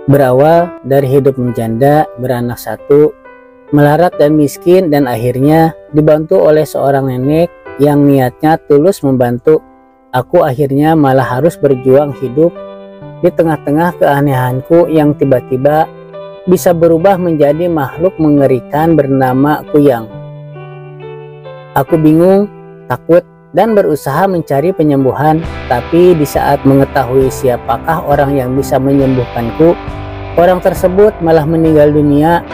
Berawal dari hidup menjanda, beranak satu, melarat dan miskin, dan akhirnya dibantu oleh seorang nenek yang niatnya tulus membantu, aku akhirnya malah harus berjuang hidup di tengah-tengah keanehanku yang tiba-tiba bisa berubah menjadi makhluk mengerikan bernama Kuyang. Aku bingung, takut, dan berusaha mencari penyembuhan, tapi di saat mengetahui siapakah orang yang bisa menyembuhkanku, orang tersebut malah meninggal dunia.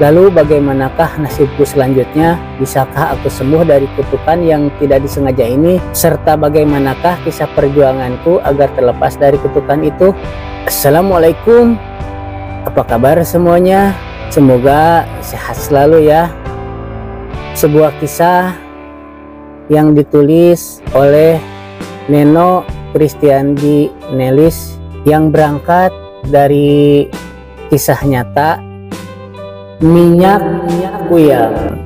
Lalu bagaimanakah nasibku selanjutnya? Bisakah aku sembuh dari kutukan yang tidak disengaja ini? Serta bagaimanakah kisah perjuanganku agar terlepas dari kutukan itu? Assalamualaikum. Apa kabar semuanya? Semoga sehat selalu ya. Sebuah kisah yang ditulis oleh Neno Kristiandi Nelis yang berangkat dari kisah nyata Minyak Kuyang.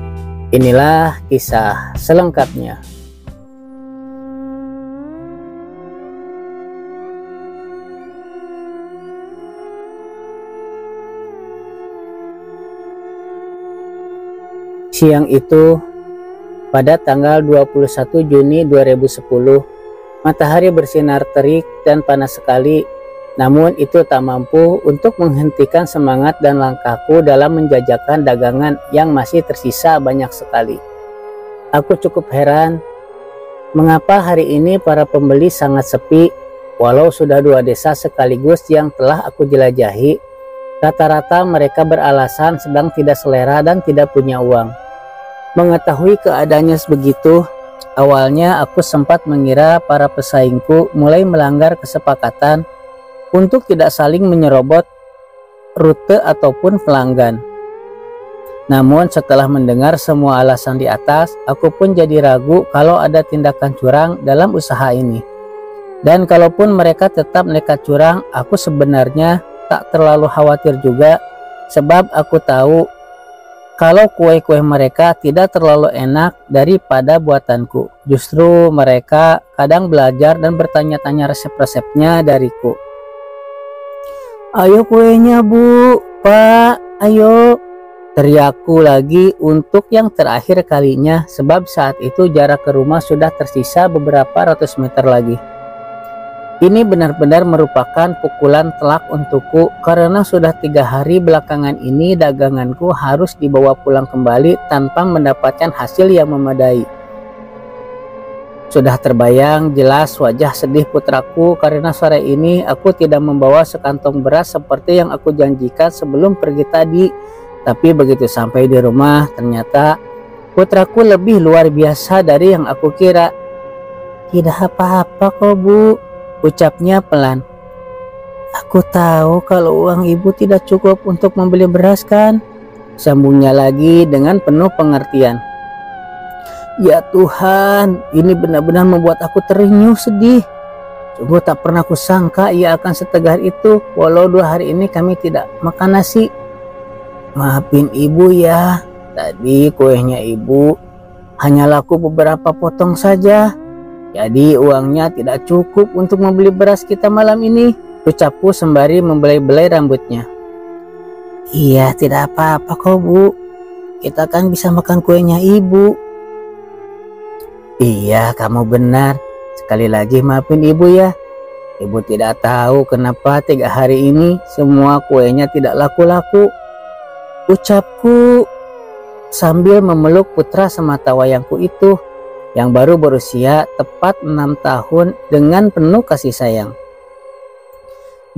Inilah kisah selengkapnya. Siang itu, pada tanggal 21 Juni 2010, matahari bersinar terik dan panas sekali. Namun itu tak mampu untuk menghentikan semangat dan langkahku dalam menjajakan dagangan yang masih tersisa banyak sekali. Aku cukup heran, mengapa hari ini para pembeli sangat sepi, walau sudah 2 desa sekaligus yang telah aku jelajahi. Rata-rata mereka beralasan sedang tidak selera dan tidak punya uang. Mengetahui keadaannya begitu, awalnya aku sempat mengira para pesaingku mulai melanggar kesepakatan untuk tidak saling menyerobot rute ataupun pelanggan. Namun setelah mendengar semua alasan di atas, aku pun jadi ragu kalau ada tindakan curang dalam usaha ini. Dan kalaupun mereka tetap nekat curang, aku sebenarnya tak terlalu khawatir juga, sebab aku tahu kalau kue-kue mereka tidak terlalu enak daripada buatanku. Justru mereka kadang belajar dan bertanya-tanya resep-resepnya dariku. "Ayo kuenya Bu, Pak, ayo," teriakku lagi untuk yang terakhir kalinya, sebab saat itu jarak ke rumah sudah tersisa beberapa ratus meter lagi. Ini benar-benar merupakan pukulan telak untukku, karena sudah 3 hari belakangan ini daganganku harus dibawa pulang kembali tanpa mendapatkan hasil yang memadai. Sudah terbayang jelas wajah sedih putraku karena sore ini aku tidak membawa sekantong beras seperti yang aku janjikan sebelum pergi tadi. Tapi begitu sampai di rumah, ternyata putraku lebih luar biasa dari yang aku kira. "Tidak apa-apa kok Bu," ucapnya pelan. "Aku tahu kalau uang Ibu tidak cukup untuk membeli beras kan?" sambungnya lagi dengan penuh pengertian. "Ya Tuhan, ini benar-benar membuat aku terenyuh sedih. Sungguh tak pernah kusangka ia akan setegar itu, walau 2 hari ini kami tidak makan nasi. Maafin Ibu ya, tadi kuenya Ibu hanya laku beberapa potong saja. Jadi uangnya tidak cukup untuk membeli beras kita malam ini," ucapku sembari membelai-belai rambutnya. "Iya, tidak apa-apa kok Bu. Kita kan bisa makan kuenya Ibu." "Iya, kamu benar. Sekali lagi maafin Ibu ya. Ibu tidak tahu kenapa 3 hari ini semua kuenya tidak laku-laku," ucapku sambil memeluk putra sematawayangku itu yang baru berusia tepat 6 tahun dengan penuh kasih sayang.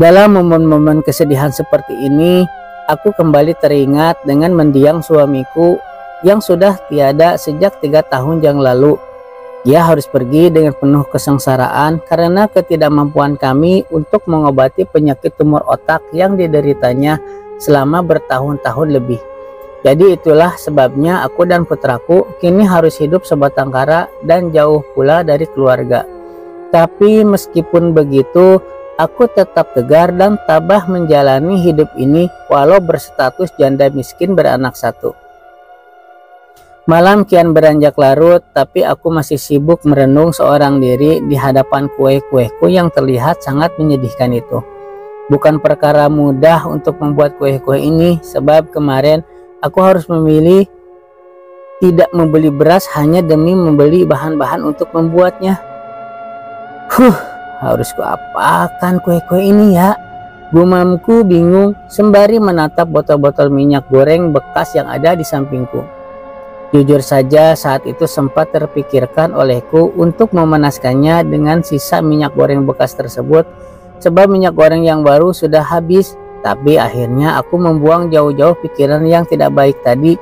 Dalam momen-momen kesedihan seperti ini, aku kembali teringat dengan mendiang suamiku yang sudah tiada sejak 3 tahun yang lalu. Ia harus pergi dengan penuh kesengsaraan karena ketidakmampuan kami untuk mengobati penyakit tumor otak yang dideritanya selama bertahun-tahun lebih. Jadi itulah sebabnya aku dan putraku kini harus hidup sebatang kara dan jauh pula dari keluarga. Tapi meskipun begitu, aku tetap tegar dan tabah menjalani hidup ini walau berstatus janda miskin beranak satu. Malam kian beranjak larut, tapi aku masih sibuk merenung seorang diri di hadapan kue-kueku yang terlihat sangat menyedihkan itu. Bukan perkara mudah untuk membuat kue-kue ini, sebab kemarin aku harus memilih tidak membeli beras hanya demi membeli bahan-bahan untuk membuatnya. Harus kuapakan kue-kue ini ya? Gumamku bingung sembari menatap botol-botol minyak goreng bekas yang ada di sampingku. Jujur saja saat itu sempat terpikirkan olehku untuk memanaskannya dengan sisa minyak goreng bekas tersebut, sebab minyak goreng yang baru sudah habis. Tapi akhirnya aku membuang jauh-jauh pikiran yang tidak baik tadi,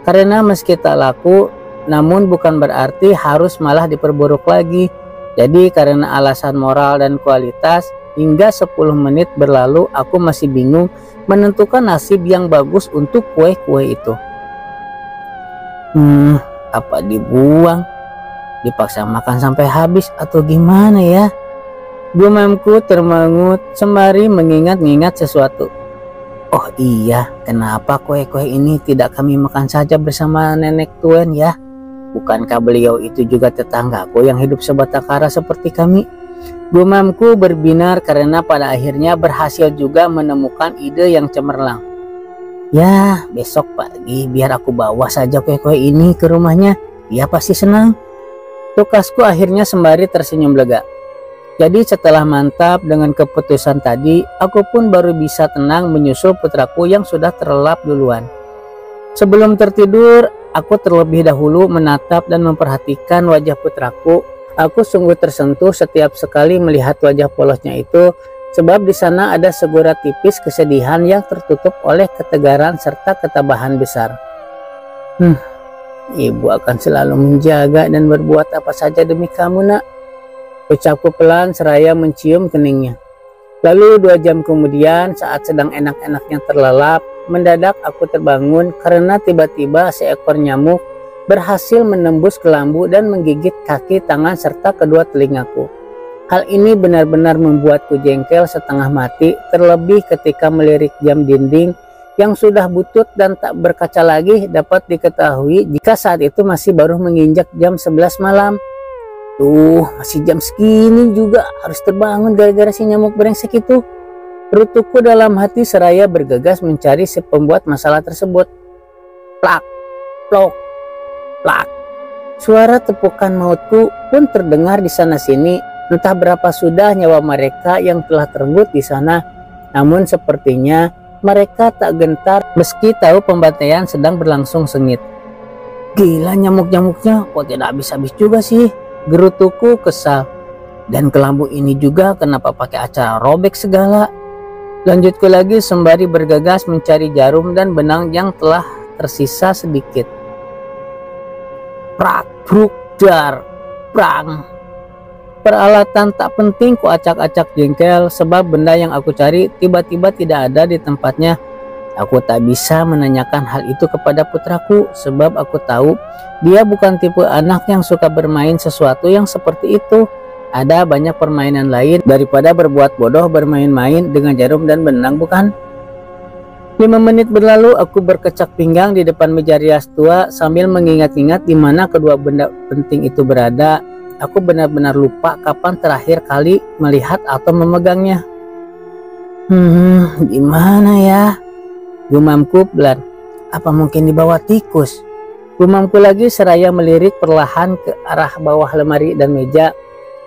karena meski tak laku, namun bukan berarti harus malah diperburuk lagi. Jadi karena alasan moral dan kualitas, hingga 10 menit berlalu aku masih bingung menentukan nasib yang bagus untuk kue-kue itu. Apa dibuang, dipaksa makan sampai habis, atau gimana ya? Gumamku termangut sembari mengingat-ingat sesuatu. Oh iya, kenapa kue-kue ini tidak kami makan saja bersama nenek Tuen ya? Bukankah beliau itu juga tetanggaku yang hidup sebatang kara seperti kami? Gumamku berbinar karena pada akhirnya berhasil juga menemukan ide yang cemerlang. Ya, besok pagi biar aku bawa saja kue-kue ini ke rumahnya. Dia pasti senang. Tukasku akhirnya sembari tersenyum lega. Jadi setelah mantap dengan keputusan tadi, aku pun baru bisa tenang menyusul putraku yang sudah terlelap duluan. Sebelum tertidur, aku terlebih dahulu menatap dan memperhatikan wajah putraku. Aku sungguh tersentuh setiap sekali melihat wajah polosnya itu, sebab di sana ada segurat tipis kesedihan yang tertutup oleh ketegaran serta ketabahan besar. Ibu akan selalu menjaga dan berbuat apa saja demi kamu, nak. Ucapku pelan seraya mencium keningnya. Lalu 2 jam kemudian, saat sedang enak-enaknya terlelap, mendadak aku terbangun karena tiba-tiba seekor nyamuk berhasil menembus kelambu dan menggigit kaki, tangan, serta kedua telingaku. Hal ini benar-benar membuatku jengkel setengah mati, terlebih ketika melirik jam dinding yang sudah butut dan tak berkaca lagi dapat diketahui jika saat itu masih baru menginjak jam 11 malam. Tuh, masih jam segini juga harus terbangun gara-gara si nyamuk brengsek itu. Rutuku dalam hati seraya bergegas mencari si pembuat masalah tersebut. Plak, plok, plak. Suara tepukan mautku pun terdengar di sana-sini. Entah berapa sudah nyawa mereka yang telah terenggut di sana. Namun sepertinya mereka tak gentar meski tahu pembantaian sedang berlangsung sengit. Gila nyamuk-nyamuknya, kok tidak habis-habis juga sih? Gerutuku kesal. Dan kelambu ini juga kenapa pakai acara robek segala? Lanjutku lagi sembari bergegas mencari jarum dan benang yang telah tersisa sedikit. Prak, bruk, dar, prang. Peralatan tak penting ku acak-acak jengkel sebab benda yang aku cari tiba-tiba tidak ada di tempatnya. Aku tak bisa menanyakan hal itu kepada putraku sebab aku tahu dia bukan tipe anak yang suka bermain sesuatu yang seperti itu. Ada banyak permainan lain daripada berbuat bodoh bermain-main dengan jarum dan benang, bukan? 5 menit berlalu aku berkecak pinggang di depan meja rias tua sambil mengingat-ingat di mana kedua benda penting itu berada. Aku benar-benar lupa kapan terakhir kali melihat atau memegangnya. Gimana ya? Gumamku pelan. Apa mungkin dibawa tikus? Gumamku lagi seraya melirik perlahan ke arah bawah lemari dan meja.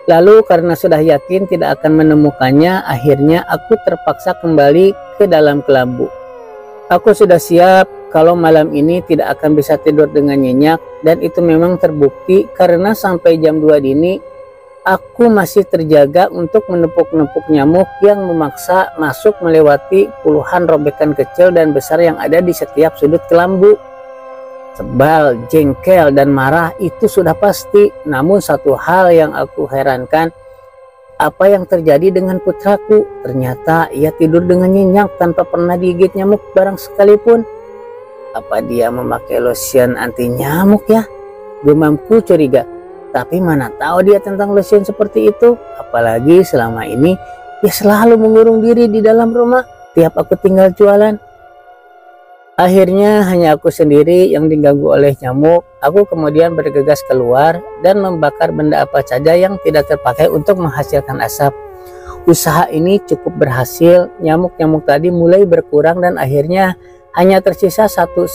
Lalu karena sudah yakin tidak akan menemukannya, akhirnya aku terpaksa kembali ke dalam kelambu. Aku sudah siap kalau malam ini tidak akan bisa tidur dengan nyenyak, dan itu memang terbukti karena sampai jam 2 dini aku masih terjaga untuk menepuk-nepuk nyamuk yang memaksa masuk melewati puluhan robekan kecil dan besar yang ada di setiap sudut kelambu. Sebal, jengkel, dan marah itu sudah pasti. Namun satu hal yang aku herankan, apa yang terjadi dengan putraku? Ternyata ia tidur dengan nyenyak tanpa pernah digigit nyamuk barang sekalipun. Apa dia memakai lotion anti nyamuk ya? Gumamku curiga. Tapi mana tahu dia tentang lotion seperti itu. Apalagi selama ini dia selalu mengurung diri di dalam rumah tiap aku tinggal jualan. Akhirnya hanya aku sendiri yang diganggu oleh nyamuk. Aku kemudian bergegas keluar dan membakar benda apa saja yang tidak terpakai untuk menghasilkan asap. Usaha ini cukup berhasil, nyamuk-nyamuk tadi mulai berkurang dan akhirnya hanya tersisa 1-2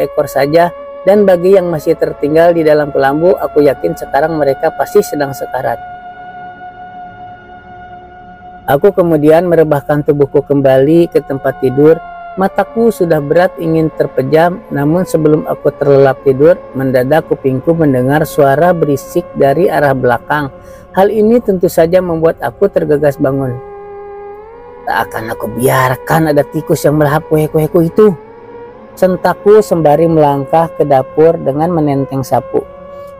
ekor saja. Dan bagi yang masih tertinggal di dalam kelambu, aku yakin sekarang mereka pasti sedang sekarat. Aku kemudian merebahkan tubuhku kembali ke tempat tidur. Mataku sudah berat ingin terpejam, namun sebelum aku terlelap tidur, mendadak kupingku mendengar suara berisik dari arah belakang. Hal ini tentu saja membuat aku tergegas bangun. Tak akan aku biarkan ada tikus yang melahap kue-kueku itu, sentakku sembari melangkah ke dapur dengan menenteng sapu.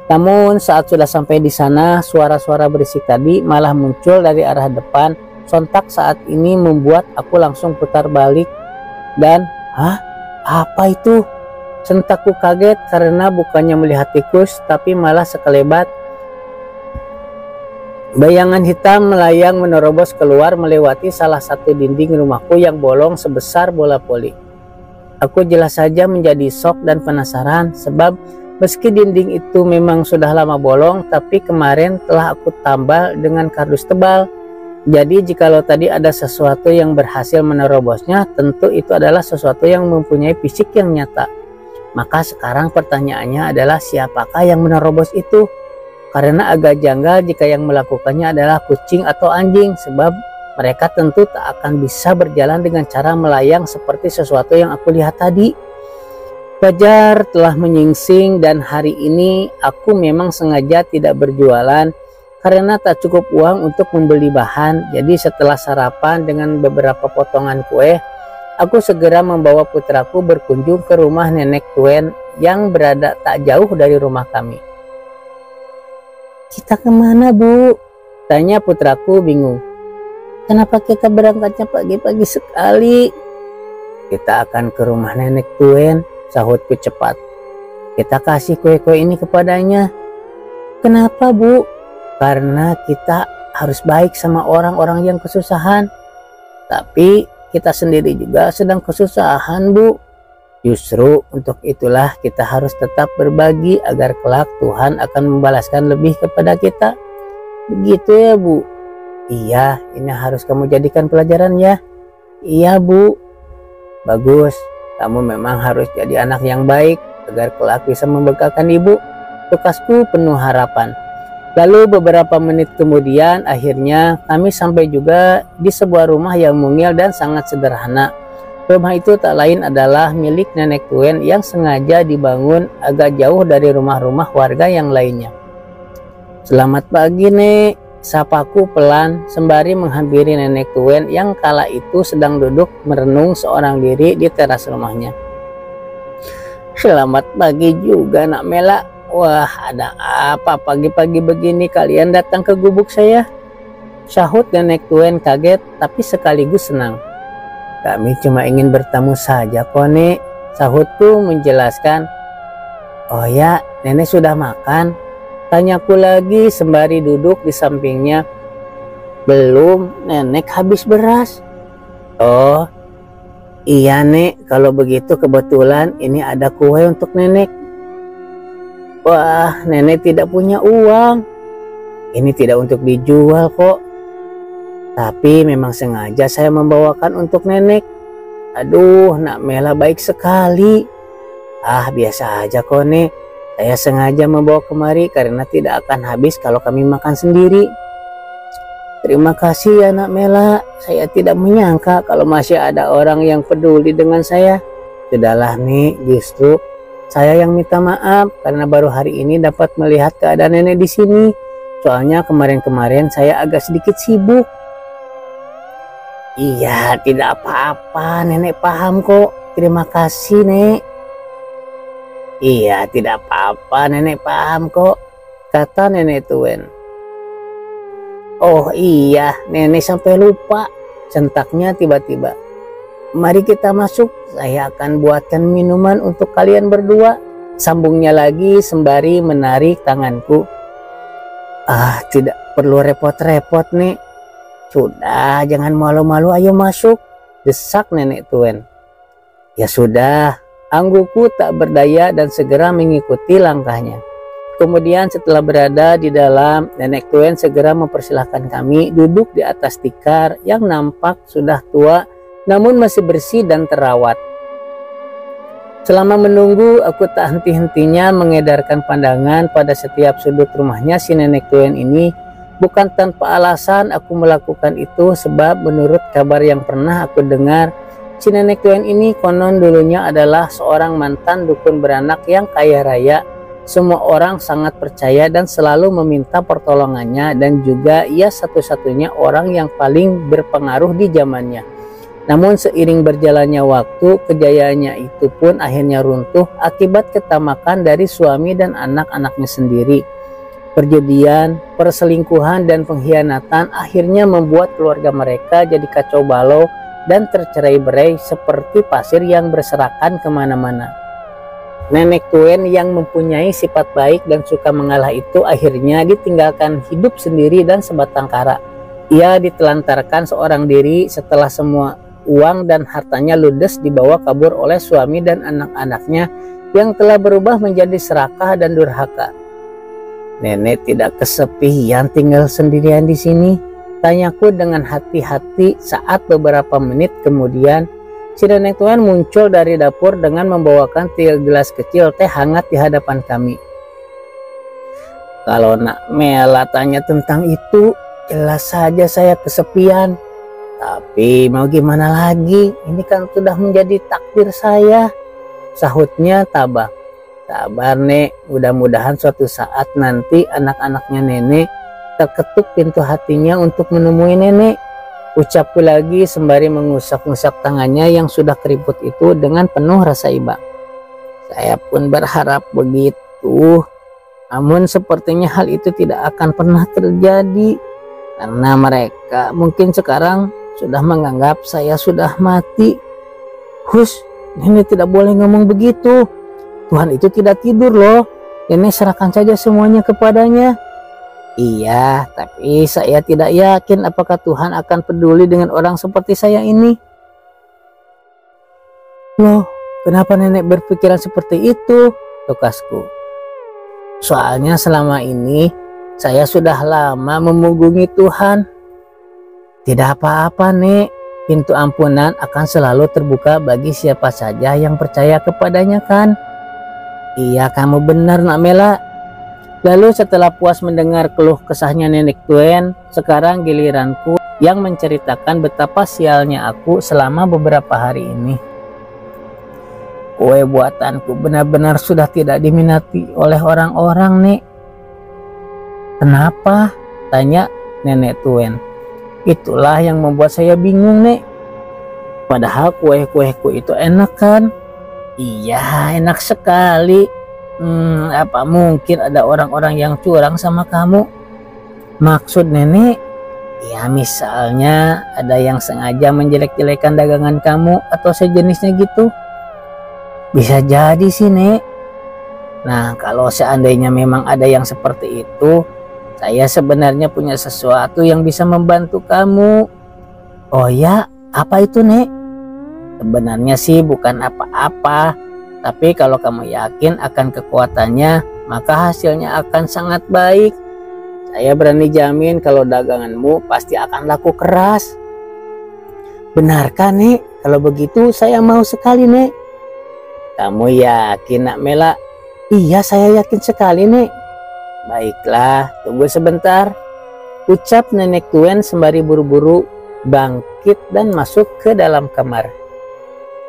Namun saat sudah sampai di sana, suara-suara berisik tadi malah muncul dari arah depan. Sontak saat ini membuat aku langsung putar balik dan, "Hah? Apa itu?" sentakku kaget karena bukannya melihat tikus tapi malah sekelebat bayangan hitam melayang menerobos keluar melewati salah satu dinding rumahku yang bolong sebesar bola voli. Aku jelas saja menjadi shock dan penasaran sebab meski dinding itu memang sudah lama bolong, tapi kemarin telah aku tambal dengan kardus tebal. Jadi jikalau tadi ada sesuatu yang berhasil menerobosnya, tentu itu adalah sesuatu yang mempunyai fisik yang nyata. Maka sekarang pertanyaannya adalah siapakah yang menerobos itu? Karena agak janggal jika yang melakukannya adalah kucing atau anjing, sebab mereka tentu tak akan bisa berjalan dengan cara melayang seperti sesuatu yang aku lihat tadi. Fajar telah menyingsing dan hari ini aku memang sengaja tidak berjualan karena tak cukup uang untuk membeli bahan. Jadi setelah sarapan dengan beberapa potongan kue, aku segera membawa putraku berkunjung ke rumah nenek Tuen yang berada tak jauh dari rumah kami. "Kita kemana, Bu?" tanya putraku bingung. "Kenapa kita berangkatnya pagi-pagi sekali?" "Kita akan ke rumah nenek Tuen," sahutku cepat. "Kita kasih kue-kue ini kepadanya." "Kenapa, Bu?" "Karena kita harus baik sama orang-orang yang kesusahan." "Tapi kita sendiri juga sedang kesusahan, Bu." "Justru untuk itulah kita harus tetap berbagi agar kelak Tuhan akan membalaskan lebih kepada kita." "Begitu ya, Bu?" "Iya, ini harus kamu jadikan pelajaran ya." "Iya, Bu." "Bagus, kamu memang harus jadi anak yang baik agar kelak bisa membanggakan ibu." Tukasku penuh harapan. Lalu beberapa menit kemudian akhirnya kami sampai juga di sebuah rumah yang mungil dan sangat sederhana. Rumah itu tak lain adalah milik nenek Tuen yang sengaja dibangun agak jauh dari rumah-rumah warga yang lainnya. "Selamat pagi, Nek," sapaku pelan sembari menghampiri nenek Tuen yang kala itu sedang duduk merenung seorang diri di teras rumahnya. "Selamat pagi juga, Nak Mela. Wah, ada apa pagi-pagi begini kalian datang ke gubuk saya?" sahut nenek Tuen kaget tapi sekaligus senang. "Kami cuma ingin bertamu saja kok, Nek," sahutku menjelaskan. "Oh ya, nenek sudah makan?" tanyaku lagi sembari duduk di sampingnya. "Belum, nenek habis beras." "Oh iya, Nek, kalau begitu kebetulan ini ada kue untuk nenek." "Wah, nenek tidak punya uang." "Ini tidak untuk dijual kok, tapi memang sengaja saya membawakan untuk nenek." "Aduh, Nak Mela baik sekali." "Ah, biasa aja kok, Nek. Saya sengaja membawa kemari karena tidak akan habis kalau kami makan sendiri." "Terima kasih ya, Nak Mela. Saya tidak menyangka kalau masih ada orang yang peduli dengan saya." "Sudahlah, Nek, justru saya yang minta maaf karena baru hari ini dapat melihat keadaan nenek di sini. Soalnya kemarin-kemarin saya agak sedikit sibuk." "Iya, tidak apa-apa, nenek paham kok. Terima kasih, Nek." "Iya, tidak apa-apa, nenek paham kok," kata nenek Tuen. "Oh iya, nenek sampai lupa," sentaknya tiba-tiba. "Mari kita masuk, saya akan buatkan minuman untuk kalian berdua," sambungnya lagi sembari menarik tanganku. "Ah, tidak perlu repot-repot, Nek. Sudah, jangan malu-malu, ayo masuk," desak nenek Tuen. "Ya sudah," angguku tak berdaya dan segera mengikuti langkahnya. Kemudian setelah berada di dalam, nenek Tuen segera mempersilahkan kami duduk di atas tikar yang nampak sudah tua namun masih bersih dan terawat. Selama menunggu, aku tak henti-hentinya mengedarkan pandangan pada setiap sudut rumahnya si nenek Tuen ini. Bukan tanpa alasan aku melakukan itu, sebab menurut kabar yang pernah aku dengar, si nenek Tuen ini konon dulunya adalah seorang mantan dukun beranak yang kaya raya. Semua orang sangat percaya dan selalu meminta pertolongannya, dan juga ia satu-satunya orang yang paling berpengaruh di zamannya. Namun seiring berjalannya waktu, kejayaannya itu pun akhirnya runtuh akibat ketamakan dari suami dan anak-anaknya sendiri. Perjudian, perselingkuhan, dan pengkhianatan akhirnya membuat keluarga mereka jadi kacau balau dan tercerai-berai seperti pasir yang berserakan kemana-mana. Nenek Tuen yang mempunyai sifat baik dan suka mengalah itu akhirnya ditinggalkan hidup sendiri dan sebatang kara. Ia ditelantarkan seorang diri setelah semua uang dan hartanya ludes dibawa kabur oleh suami dan anak-anaknya yang telah berubah menjadi serakah dan durhaka. Nenek tidak kesepian tinggal sendirian di sini, tanyaku dengan hati-hati saat beberapa menit kemudian si nenek Tuen muncul dari dapur dengan membawakan 3 gelas kecil teh hangat di hadapan kami. Kalau Nak Mela tanya tentang itu, jelas saja saya kesepian. Tapi mau gimana lagi, ini kan sudah menjadi takdir saya, sahutnya tabah. Sabar Nek, mudah-mudahan suatu saat nanti anak-anaknya nenek terketuk pintu hatinya untuk menemui nenek, ucapku lagi sembari mengusap-ngusap tangannya yang sudah keriput itu dengan penuh rasa iba. Saya pun berharap begitu, namun sepertinya hal itu tidak akan pernah terjadi karena mereka mungkin sekarang sudah menganggap saya sudah mati. Hush, nenek tidak boleh ngomong begitu. Tuhan itu tidak tidur loh. Nenek serahkan saja semuanya kepadanya. Iya, tapi saya tidak yakin apakah Tuhan akan peduli dengan orang seperti saya ini. Loh, kenapa nenek berpikiran seperti itu? Tukasku. Soalnya selama ini saya sudah lama memugungi Tuhan. Tidak apa-apa Nek, pintu ampunan akan selalu terbuka bagi siapa saja yang percaya kepadanya kan? Iya, kamu benar Nak Mela. Lalu setelah puas mendengar keluh kesahnya nenek Tuen, sekarang giliranku yang menceritakan betapa sialnya aku selama beberapa hari ini. Kue buatanku benar-benar sudah tidak diminati oleh orang-orang Nek. Kenapa? Tanya nenek Tuen. Itulah yang membuat saya bingung Nek. Padahal kue-kueku itu enak kan? Iya, enak sekali. Apa mungkin ada orang-orang yang curang sama kamu? Maksud nenek? Ya misalnya ada yang sengaja menjelek-jelekan dagangan kamu atau sejenisnya gitu. Bisa jadi sih Nek. Nah kalau seandainya memang ada yang seperti itu, saya sebenarnya punya sesuatu yang bisa membantu kamu. Oh ya, apa itu Nek? Sebenarnya sih bukan apa-apa, tapi kalau kamu yakin akan kekuatannya, maka hasilnya akan sangat baik. Saya berani jamin kalau daganganmu pasti akan laku keras. Benarkah Nek? Kalau begitu saya mau sekali Nek. Kamu yakin Nak Mela? Iya, saya yakin sekali Nek. Baiklah, tunggu sebentar, ucap nenek Tuen sembari buru-buru bangkit dan masuk ke dalam kamar.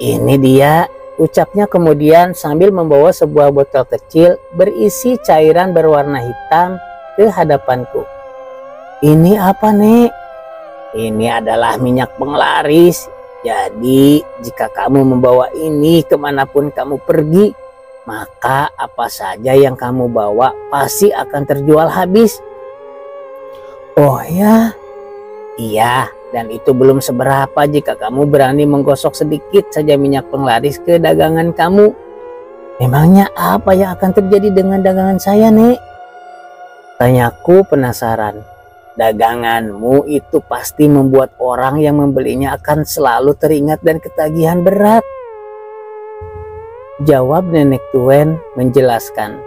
Ini dia, ucapnya kemudian sambil membawa sebuah botol kecil berisi cairan berwarna hitam ke hadapanku. Ini apa Nek? Ini adalah minyak penglaris. Jadi jika kamu membawa ini kemanapun kamu pergi, maka apa saja yang kamu bawa pasti akan terjual habis. Oh ya? Iya, dan itu belum seberapa jika kamu berani menggosok sedikit saja minyak penglaris ke dagangan kamu. Memangnya apa yang akan terjadi dengan dagangan saya Nek? Tanyaku penasaran. Daganganmu itu pasti membuat orang yang membelinya akan selalu teringat dan ketagihan berat. Jawab nenek Tuen menjelaskan.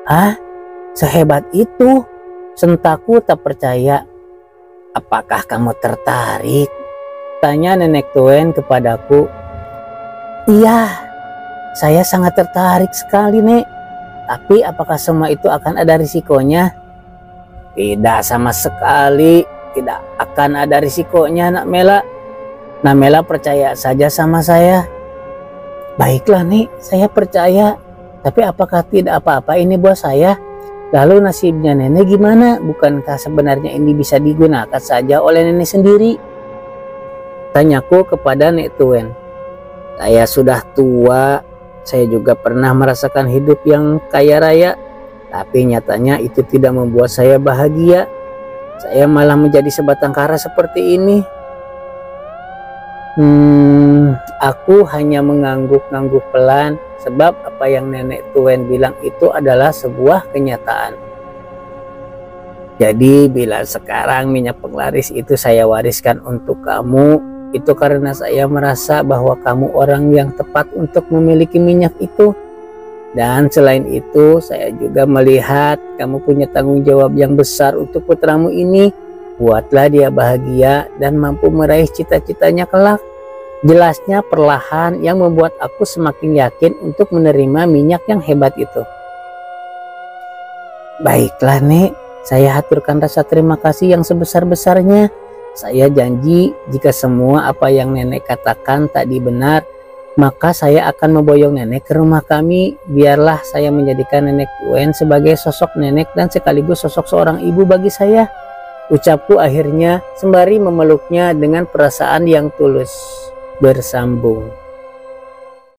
Hah? Sehebat itu? Sentakku tak percaya. Apakah kamu tertarik? Tanya nenek Tuen kepadaku. Iya, saya sangat tertarik sekali, Nek. Tapi apakah semua itu akan ada risikonya? Tidak sama sekali, tidak akan ada risikonya, Nak Mela. Nak Mela percaya saja sama saya. Baiklah, Nek, saya percaya. Tapi apakah tidak apa-apa ini buat saya? Lalu nasibnya nenek gimana? Bukankah sebenarnya ini bisa digunakan saja oleh nenek sendiri? Tanyaku kepada Nek Tuen. Saya sudah tua, saya juga pernah merasakan hidup yang kaya raya. Tapi nyatanya itu tidak membuat saya bahagia. Saya malah menjadi sebatang kara seperti ini. Aku hanya mengangguk-angguk pelan. Sebab apa yang nenek Tuen bilang itu adalah sebuah kenyataan. Jadi bila sekarang minyak penglaris itu saya wariskan untuk kamu, itu karena saya merasa bahwa kamu orang yang tepat untuk memiliki minyak itu. Dan selain itu saya juga melihat kamu punya tanggung jawab yang besar untuk putramu ini. Buatlah dia bahagia dan mampu meraih cita-citanya kelak. Jelasnya perlahan yang membuat aku semakin yakin untuk menerima minyak yang hebat itu. Baiklah, Nek, saya haturkan rasa terima kasih yang sebesar-besarnya. Saya janji jika semua apa yang nenek katakan tadi benar, maka saya akan memboyong nenek ke rumah kami. Biarlah saya menjadikan nenek Tuen sebagai sosok nenek dan sekaligus sosok seorang ibu bagi saya. Ucapku akhirnya sembari memeluknya dengan perasaan yang tulus. Bersambung.